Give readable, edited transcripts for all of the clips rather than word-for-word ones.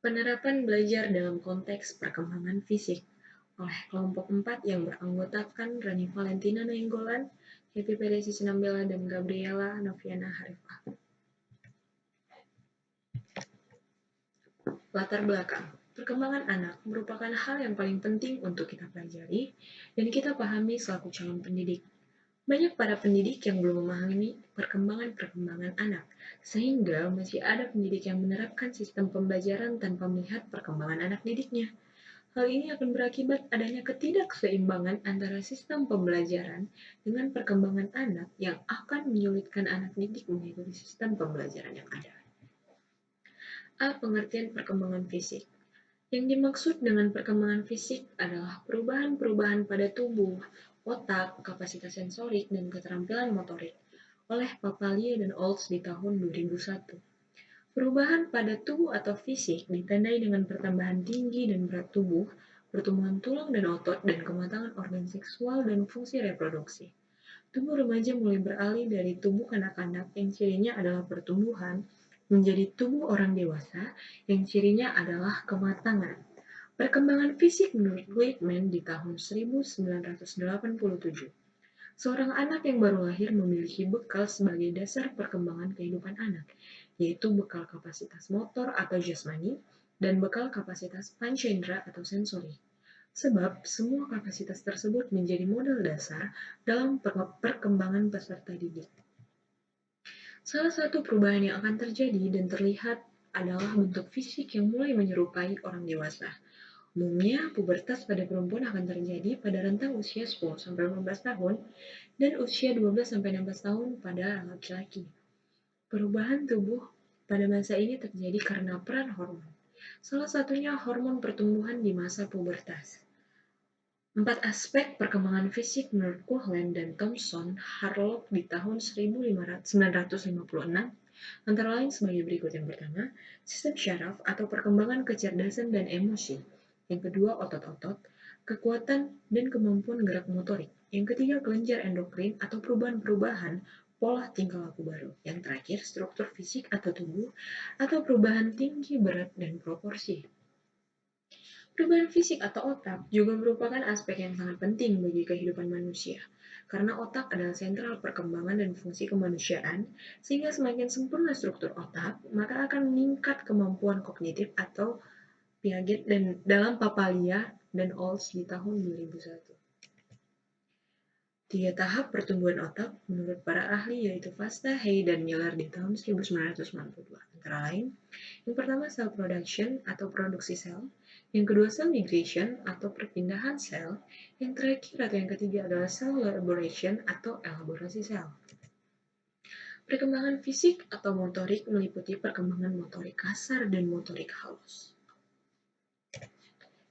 Penerapan belajar dalam konteks perkembangan fisik oleh kelompok 4 yang beranggotakan Rani Valentina Nainggolan, Happy Pedesi Sinambela, dan Gabriela Noviana Harifah. Latar belakang. Perkembangan anak merupakan hal yang paling penting untuk kita pelajari dan kita pahami selaku calon pendidik. Banyak para pendidik yang belum memahami perkembangan anak, sehingga masih ada pendidik yang menerapkan sistem pembelajaran tanpa melihat perkembangan anak didiknya. Hal ini akan berakibat adanya ketidakseimbangan antara sistem pembelajaran dengan perkembangan anak yang akan menyulitkan anak didik mengikuti sistem pembelajaran yang ada. A. Pengertian perkembangan fisik. Yang dimaksud dengan perkembangan fisik adalah perubahan-perubahan pada tubuh, otak, kapasitas sensorik, dan keterampilan motorik oleh Papalia dan Olds di tahun 2001. Perubahan pada tubuh atau fisik ditandai dengan pertambahan tinggi dan berat tubuh, pertumbuhan tulang dan otot, dan kematangan organ seksual dan fungsi reproduksi. Tubuh remaja mulai beralih dari tubuh kanak-kanak yang cirinya adalah pertumbuhan menjadi tubuh orang dewasa yang cirinya adalah kematangan. Perkembangan fisik menurut Glickman di tahun 1987. Seorang anak yang baru lahir memiliki bekal sebagai dasar perkembangan kehidupan anak, yaitu bekal kapasitas motor atau jasmani dan bekal kapasitas pancendra atau sensori. Sebab semua kapasitas tersebut menjadi modal dasar dalam perkembangan peserta didik. Salah satu perubahan yang akan terjadi dan terlihat adalah bentuk fisik yang mulai menyerupai orang dewasa. Umumnya, pubertas pada perempuan akan terjadi pada rentang usia 10-15 tahun dan usia 12-16 tahun pada laki-laki. Perubahan tubuh pada masa ini terjadi karena peran hormon. Salah satunya hormon pertumbuhan di masa pubertas. 4 aspek perkembangan fisik menurut Cohen dan Thomson Harlock di tahun 1956 antara lain sebagai berikut. Yang pertama, sistem syaraf atau perkembangan kecerdasan dan emosi. Yang kedua, otot-otot, kekuatan dan kemampuan gerak motorik. Yang ketiga, kelenjar endokrin atau perubahan-perubahan pola tingkah laku baru. Yang terakhir, struktur fisik atau tubuh atau perubahan tinggi, berat, dan proporsi. Perubahan fisik atau otak juga merupakan aspek yang sangat penting bagi kehidupan manusia, karena otak adalah sentral perkembangan dan fungsi kemanusiaan, sehingga semakin sempurna struktur otak, maka akan meningkat kemampuan kognitif atau Piaget dan dalam Papalia dan Olds di tahun 2001. 3 tahap pertumbuhan otak menurut para ahli yaitu Vasta, Hay, dan Miller di tahun 1992. Antara lain, yang pertama cell production atau produksi sel, yang kedua cell migration atau perpindahan sel, yang terakhir atau yang ketiga adalah cell elaboration atau elaborasi sel. Perkembangan fisik atau motorik meliputi perkembangan motorik kasar dan motorik halus.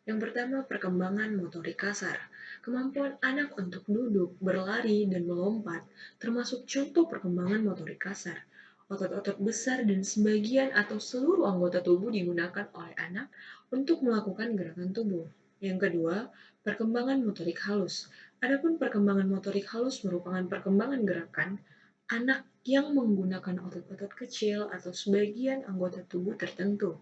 Yang pertama, perkembangan motorik kasar. Kemampuan anak untuk duduk, berlari, dan melompat termasuk contoh perkembangan motorik kasar. Otot-otot besar dan sebagian atau seluruh anggota tubuh digunakan oleh anak untuk melakukan gerakan tubuh. Yang kedua, perkembangan motorik halus. Adapun perkembangan motorik halus merupakan perkembangan gerakan anak yang menggunakan otot-otot kecil atau sebagian anggota tubuh tertentu.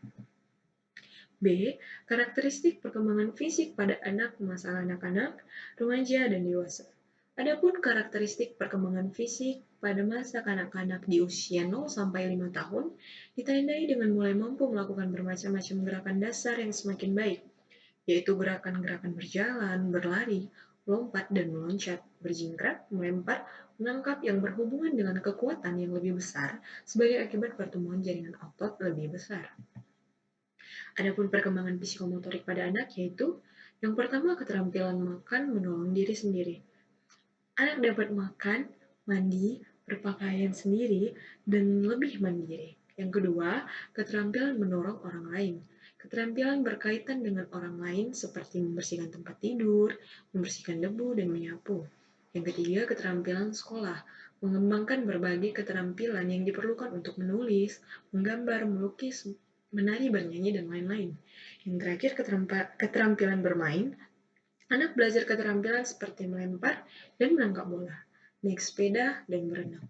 B. Karakteristik perkembangan fisik pada anak masa anak-anak, remaja, dan dewasa. Adapun karakteristik perkembangan fisik pada masa kanak-kanak di usia 0-5 tahun ditandai dengan mulai mampu melakukan bermacam-macam gerakan dasar yang semakin baik, yaitu gerakan-gerakan berjalan, berlari, melompat, dan meloncat, berjingkrak, melempar, menangkap yang berhubungan dengan kekuatan yang lebih besar sebagai akibat pertumbuhan jaringan otot lebih besar. Adapun perkembangan psikomotorik pada anak yaitu yang pertama keterampilan makan menolong diri sendiri. Anak dapat makan, mandi, berpakaian sendiri, dan lebih mandiri. Yang kedua, keterampilan menolong orang lain. Keterampilan berkaitan dengan orang lain seperti membersihkan tempat tidur, membersihkan debu, dan menyapu. Yang ketiga, keterampilan sekolah. Mengembangkan berbagai keterampilan yang diperlukan untuk menulis, menggambar, melukis, menari, bernyanyi, dan lain-lain. Yang terakhir, keterampilan bermain. Anak belajar keterampilan seperti melempar dan menangkap bola, naik sepeda, dan berenang.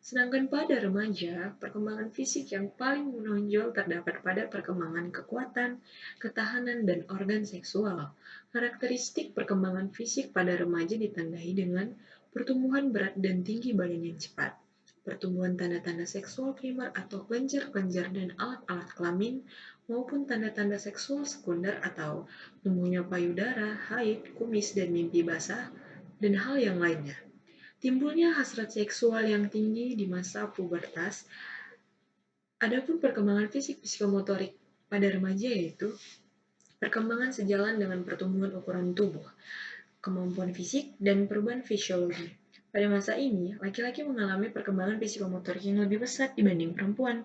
Sedangkan pada remaja, perkembangan fisik yang paling menonjol terdapat pada perkembangan kekuatan, ketahanan, dan organ seksual. Karakteristik perkembangan fisik pada remaja ditandai dengan pertumbuhan berat dan tinggi badan yang cepat, pertumbuhan tanda-tanda seksual primer atau kelenjar-kelenjar dan alat-alat kelamin, maupun tanda-tanda seksual sekunder atau tumbuhnya payudara, haid, kumis, dan mimpi basah, dan hal yang lainnya. Timbulnya hasrat seksual yang tinggi di masa pubertas. Adapun perkembangan fisik psikomotorik pada remaja yaitu perkembangan sejalan dengan pertumbuhan ukuran tubuh, kemampuan fisik, dan perubahan fisiologi. Pada masa ini, laki-laki mengalami perkembangan psikomotorik yang lebih pesat dibanding perempuan.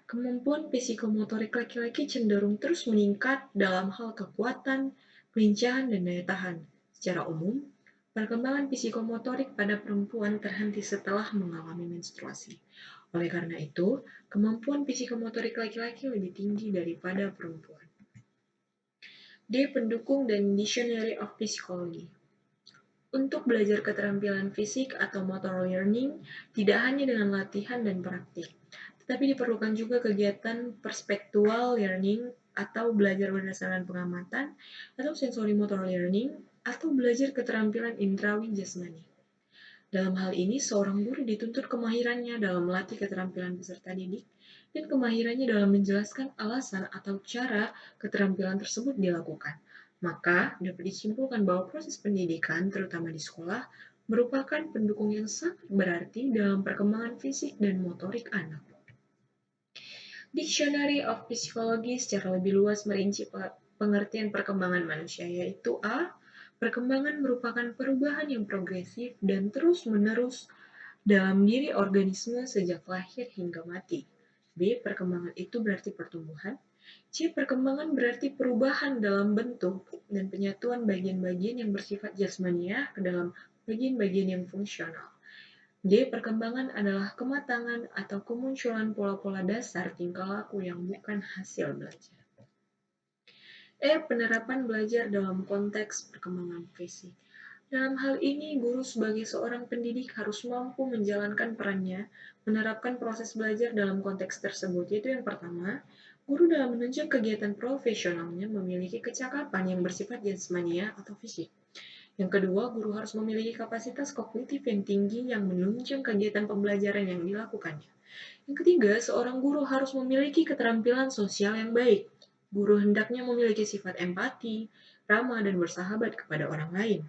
Kemampuan psikomotorik laki-laki cenderung terus meningkat dalam hal kekuatan, kelincahan, dan daya tahan. Secara umum, perkembangan psikomotorik pada perempuan terhenti setelah mengalami menstruasi. Oleh karena itu, kemampuan psikomotorik laki-laki lebih tinggi daripada perempuan. D. Pendukung dan Dictionary of Psychology. Untuk belajar keterampilan fisik atau motor learning, tidak hanya dengan latihan dan praktik, tetapi diperlukan juga kegiatan perspektual learning atau belajar berdasarkan pengamatan, atau sensory motor learning, atau belajar keterampilan indrawi jasmani. Dalam hal ini, seorang guru dituntut kemahirannya dalam melatih keterampilan peserta didik dan kemahirannya dalam menjelaskan alasan atau cara keterampilan tersebut dilakukan. Maka, dapat disimpulkan bahwa proses pendidikan, terutama di sekolah, merupakan pendukung yang sangat berarti dalam perkembangan fisik dan motorik anak. Dictionary of Psychology secara lebih luas merinci pengertian perkembangan manusia, yaitu A. Perkembangan merupakan perubahan yang progresif dan terus-menerus dalam diri organisme sejak lahir hingga mati. B. Perkembangan itu berarti pertumbuhan. C. Perkembangan berarti perubahan dalam bentuk dan penyatuan bagian-bagian yang bersifat jasmaniah ke dalam bagian-bagian yang fungsional. D. Perkembangan adalah kematangan atau kemunculan pola-pola dasar tingkah laku yang bukan hasil belajar. E. Penerapan belajar dalam konteks perkembangan fisik. Dalam hal ini, guru sebagai seorang pendidik harus mampu menjalankan perannya, menerapkan proses belajar dalam konteks tersebut, yaitu yang pertama, guru dalam menunjang kegiatan profesionalnya memiliki kecakapan yang bersifat jasmania atau fisik. Yang kedua, guru harus memiliki kapasitas kognitif yang tinggi yang menunjang kegiatan pembelajaran yang dilakukannya. Yang ketiga, seorang guru harus memiliki keterampilan sosial yang baik. Guru hendaknya memiliki sifat empati, ramah, dan bersahabat kepada orang lain.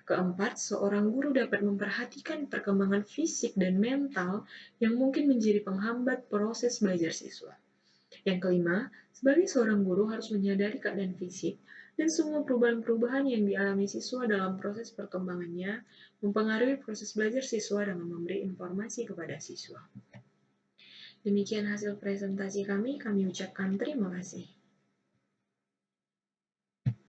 Keempat, seorang guru dapat memperhatikan perkembangan fisik dan mental yang mungkin menjadi penghambat proses belajar siswa. Yang kelima, sebagai seorang guru harus menyadari keadaan fisik dan semua perubahan-perubahan yang dialami siswa dalam proses perkembangannya mempengaruhi proses belajar siswa dengan memberi informasi kepada siswa. Demikian hasil presentasi kami ucapkan terima kasih.